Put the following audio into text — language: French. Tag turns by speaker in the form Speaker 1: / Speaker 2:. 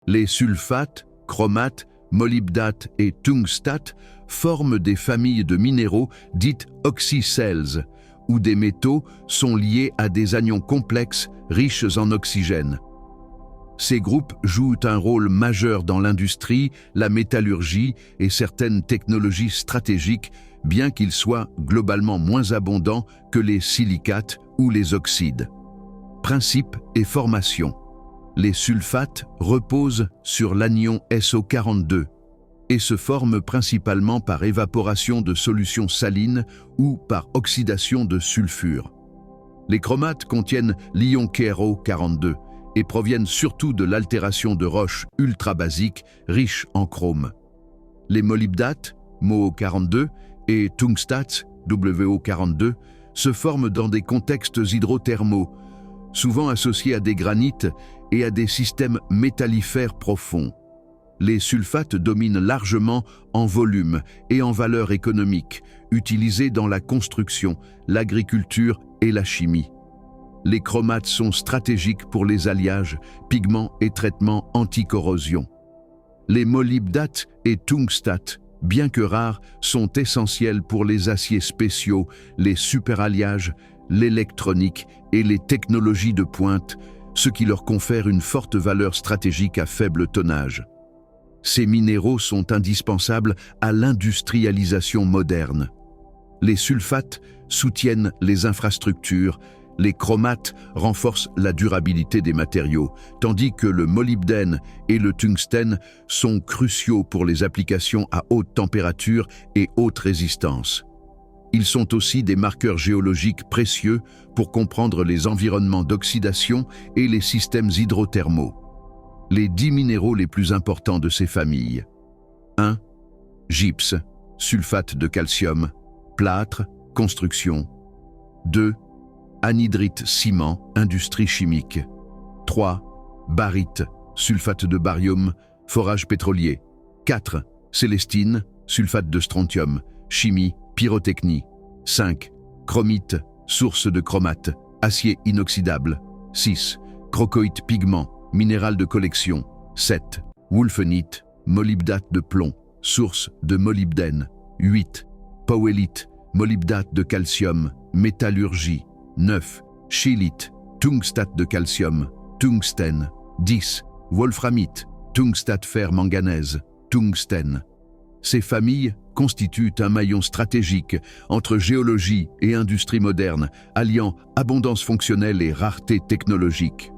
Speaker 1: Les sulfates, chromates, molybdates et tungstate forment des familles de minéraux dites oxycelles, où des métaux sont liés à des anions complexes riches en oxygène. Ces groupes jouent un rôle majeur dans l'industrie, la métallurgie et certaines technologies stratégiques, bien qu'ils soient globalement moins abondants que les silicates ou les oxydes. Principe et formation. Les sulfates reposent sur l'anion SO42 et se forment principalement par évaporation de solutions salines ou par oxydation de sulfure. Les chromates contiennent l'ion KRO42 et proviennent surtout de l'altération de roches ultra-basiques riches en chrome. Les molybdates, MO42, et tungstate, WO42, se forment dans des contextes hydrothermaux, souvent associés à des granites et à des systèmes métallifères profonds. Les sulfates dominent largement en volume et en valeur économique, utilisés dans la construction, l'agriculture et la chimie. Les chromates sont stratégiques pour les alliages, pigments et traitements anti-corrosion. Les molybdates et tungstate, bien que rares, sont essentiels pour les aciers spéciaux, les superalliages, l'électronique et les technologies de pointe, ce qui leur confère une forte valeur stratégique à faible tonnage. Ces minéraux sont indispensables à l'industrialisation moderne. Les sulfates soutiennent les infrastructures, les chromates renforcent la durabilité des matériaux, tandis que le molybdène et le tungstène sont cruciaux pour les applications à haute température et haute résistance. Ils sont aussi des marqueurs géologiques précieux pour comprendre les environnements d'oxydation et les systèmes hydrothermaux. Les 10 minéraux les plus importants de ces familles. 1. Gypse, sulfate de calcium, plâtre, construction. 2. Anhydrite ciment, industrie chimique. 3. Barite, sulfate de barium, forage pétrolier. 4. Célestine, sulfate de strontium, chimie, pyrotechnie. 5. Chromite, source de chromates, acier inoxydable. 6. Crocoïte pigment, minéral de collection. 7. Wulfenite, molybdate de plomb, source de molybdène. 8. Powellite, molybdate de calcium, métallurgie. 9. Scheelite, tungstate de calcium, tungstène. 10. Wolframite, tungstate fer manganèse, tungstène. Ces familles constituent un maillon stratégique entre géologie et industrie moderne, alliant abondance fonctionnelle et rareté technologique.